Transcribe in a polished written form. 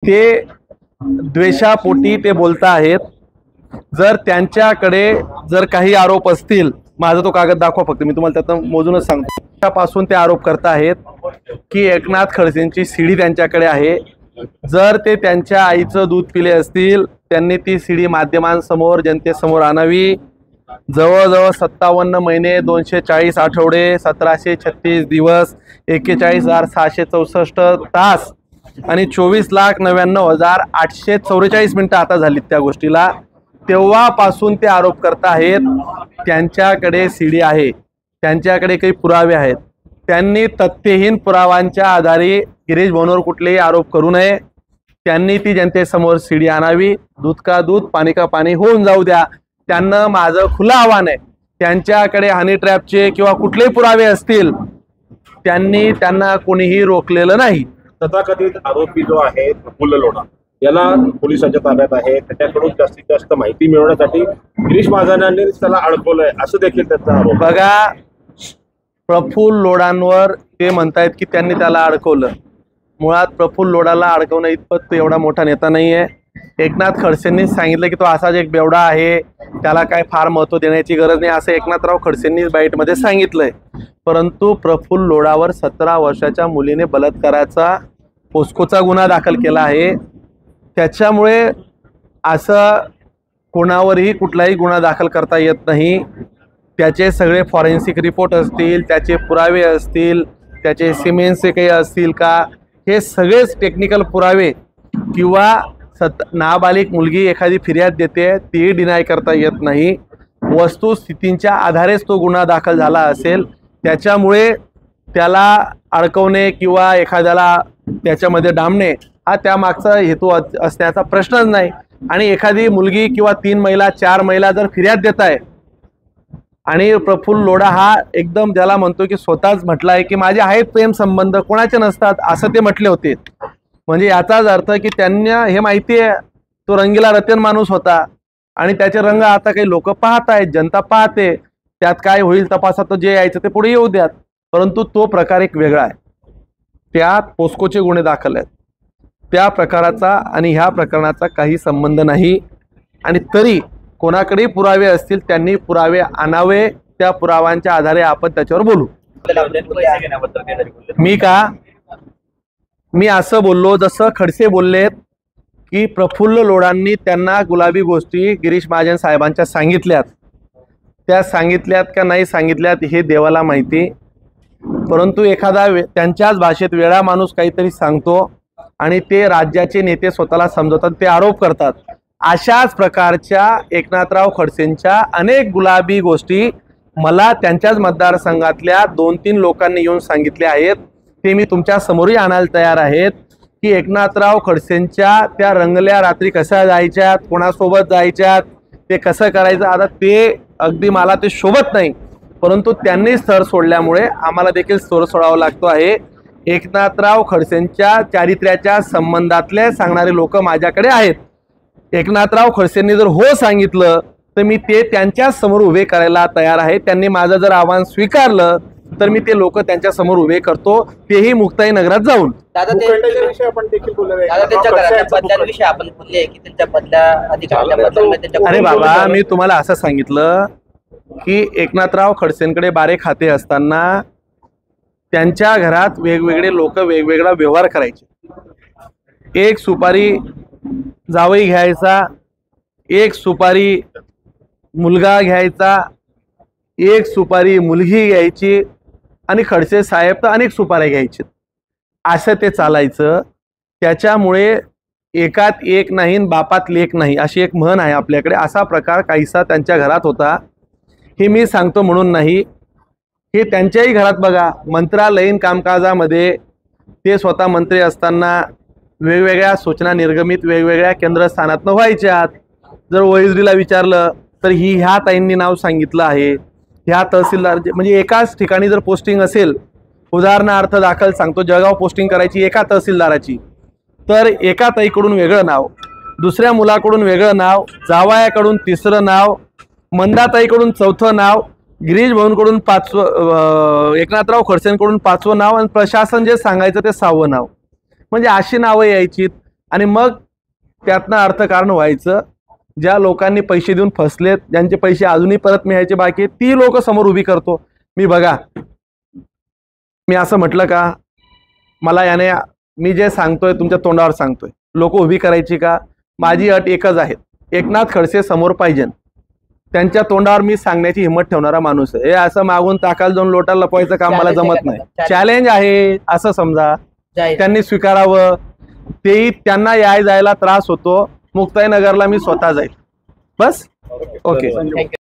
ते द्वेषापोटी ते बोलता आहेत। जर त्यांच्याकडे जर काही आरोप असतील, माझा तो कागद दाखवा फक्त, मी तुम्हाला त्यातून मोजूनच सांगतो। त्यापासून ते आरोप करत आहेत की एकनाथ खडसेंची सीडी त्यांच्याकडे आहे। जर ते त्यांच्या आईचं दूध पिले असतील, त्यांनी ती सीडी माध्यमांसमोर जनतेसमोर आणावी। जवळजवळ 57 महिने 240 आठवडे 1736 दिवस 41,664 तास आणि 24,99,844 मिनिटं आता झालीत त्या गोष्टीला। तेव्हापासून ते आरोप करत आहेत त्यांच्याकडे सीडी आहे, त्यांच्याकडे काही पुरावे आहेत। त्यांनी तथ्यहीन पुराव्यांच्या आधारे गिरीश भाऊंवर कुठलेही आरोप करू नये। त्यांनी ती जनतेसमोर सीडी आणावी। दूध का दूध पाणी का पाणी होऊन जाऊ द्या। त्यांना माझं खुलं आव्हान आहे, त्यांच्याकडे हनी ट्रॅपचे किंवा कुठलेही पुरावे असतील, त्यांना कोणीही रोखलेलं नाही। तथाकथित आरोपी जो आहे प्रफुल्ल लोढा याला पोलिसांच्या ताब्यात आहे। त्याच्याकडून जास्तीत जास्त माहिती मिळवण्यासाठी गिरीश महाजनांनी त्याला अडकवलंय असं देखील त्याचा आरोप। बघा, प्रफुल्ल लोढांवर ते म्हणतायत की त्यांनी त्याला अडकवलं। मुळात प्रफुल्ल लोढाला अडकवणं इतपत एवढा मोठा नेता नाहीये। एकनाथ खडसेंनी सांगितलं की तो असाच एक बेवडा आहे, त्याला काय फार महत्त्व देण्याची गरज नाही असं एकनाथराव खडसेंनी बाईटमध्ये सांगितलंय। परंतु प्रफुल्ल लोढावर 17 वर्षाच्या मुलीने बलात्काराचा पोस्कोचा गुन्हा दाखल केला आहे। त्याच्यामुळे असं कोणावरही कुठलाही गुन्हा दाखल करता येत नाही। त्याचे सगळे फॉरेन्सिक रिपोर्ट असतील, त्याचे पुरावे असतील, त्याचे सिमेंटचे काही असतील का, हे सगळेच टेक्निकल पुरावे किंवा नाबालिग मुलगी एखादी फिर्याद देते ती डिनाय करता येत नाही। वस्तुस्थितींच्या आधारेच तो गुन्हा दाखल झाला असेल, त्याच्यामुळे त्याला अडकवणे किंवा एखाद्याला त्याच्यामध्ये डांबणे हा त्यामागचा हेतू असण्याचा प्रश्नच नाही। आणि एखादी मुलगी किंवा 3 महिला 4 महिला जर फिर्याद देत आहे आणि प्रफुल्ल लोढा हा एकदम ज्याला म्हणतो की स्वतःच म्हटलं आहे की माझे आहेत प्रेम संबंध, कोणाचे नसतात असं ते म्हटले होते, म्हणजे याचाच अर्थ की त्यांना हे माहिती आहे तो रंगीला रतन माणूस होता आणि त्याचे रंग आता काही लोक पाहत आहेत, जनता पाहते, त्यात काय होईल तपासात जे यायचं ते पुढे येऊ द्यात। परंतु तो प्रकार एक वेगळा आहे, त्यात पोस्कोचे गुन्हे दाखल आहेत, त्या प्रकाराचा आणि ह्या प्रकरणाचा काही संबंध नाही। आणि तरी कोणाकडे पुरावे असतील त्यांनी पुरावे आणावे, त्या पुराव्यांच्या आधारे आपण त्याच्यावर बोलू। मी असं बोललो जसं खडसे बोललेत की प्रफुल्ल लोढांनी त्यांना गुलाबी गोष्टी गिरीश महाजन साहेबांच्या सांगितल्यात, त्या सांगितल्यात का नाही सांगितल्यात हे देवाला माहिती। परंतु एखादा त्यांच्याच भाषेत वेळा माणूस काहीतरी सांगतो आणि ते राज्याचे नेते स्वतःला समजवतात, ते आरोप करतात। अशाच प्रकारच्या एकनाथराव खडसेंच्या अनेक गुलाबी गोष्टी मला त्यांच्याच मतदारसंघातल्या 2-3 लोकांनी येऊन सांगितल्या आहेत, ते मी तुमच्या समोरही आणायला तयार आहेत की एकनाथराव खडसेंच्या त्या रंगल्या रात्री कशा जायच्यात, कोणासोबत जायच्यात, ते कसं करायचं, आता ते अगदी मला ते शोभत नाही। परंतु त्यांनी स्तर सोडल्यामुळे आम्हाला देखील स्तर सोडावा लागतो आहे। एकनाथराव खडसेंच्या चारित्र्याच्या संबंधातले सांगणारे लोक माझ्याकडे आहेत। एकनाथराव खडसेंनी जर हो सांगितलं तर मी ते त्यांच्या समोर उभे करायला तयार आहे। त्यांनी माझं जर आव्हान स्वीकारलं तर मी ते लोक त्यांच्या समोर उभे करतो, तेही मुक्ताई नगरात जाऊन। अरे बाबा, मी तुम्हाला असं सांगितलं की एकनाथराव खडसेंकडे बारे खाते असताना त्यांच्या घरात वेगवेगळे लोक वेगवेगळा व्यवहार करायचे। एक सुपारी जावई घ्यायचा, एक सुपारी मुलगा घ्यायचा, एक सुपारी मुलगी घ्यायची आणि खडसे साहेब तर अनेक सुपाऱ्या घ्यायचे, असं ते चालायचं। त्याच्यामुळे एकात एक नाही बापात लेक नाही अशी एक म्हण आहे आपल्याकडे, असा प्रकार काहीसा त्यांच्या घरात होता। हे मी सांगतो म्हणून नाही, हे त्यांच्याही घरात बघा, मंत्रालयीन कामकाजामध्ये ते स्वतः मंत्री असताना वेगवेगळ्या सूचना निर्गमित वेगवेगळ्या केंद्रस्थानातनं व्हायच्यात। जर वैजरीला विचारलं तर ह्या ताईंनी नाव सांगितलं आहे, ह्या तहसीलदार, म्हणजे एकाच ठिकाणी जर पोस्टिंग असेल, उदाहरणार्थ दाखल सांगतो, जळगाव पोस्टिंग करायची एका तहसीलदाराची, तर एका ताईकडून वेगळं नाव, दुसऱ्या मुलाकडून वेगळं नाव, जावयाकडून तिसरं नाव, मंदाताईकडून चौथं नाव, गिरीश भाऊंकडून 5वं, एकनाथराव खडसेंकडून 5वं नाव आणि प्रशासन जे सांगायचं ते 6वं नाव, म्हणजे अशी नावं यायची। आणि मग त्यातनं अर्थकारण व्हायचं. ज्या लोकांनी पैसे देऊन फसलेत, ज्यांचे पैसे अजूनही परत मिळायचे बाकी आहेत, ती लोक समोर उभी करतो. मी बघा, मी असं म्हटलं का मला याने, मी जे सांगतोय तुमच्या तोंडावर सांगतोय, लोक उभी करायची का? माझी अट एकच आहे, एकनाथ खडसे समोर पाहिजे. त्यांच्या तोंडावर मी सांगण्याची हिंमत ठेवणारा माणूस आहे. हे असं मागून ताकाला जाऊन लोटाला लपवायचं काम मला जमत नाही. चॅलेंज आहे असं समजा, त्यांनी स्वीकारावं. तेही त्यांना याय जायला त्रास होतो. मुक्ताईनगरला मी स्वतः जाईल. बस. ओके.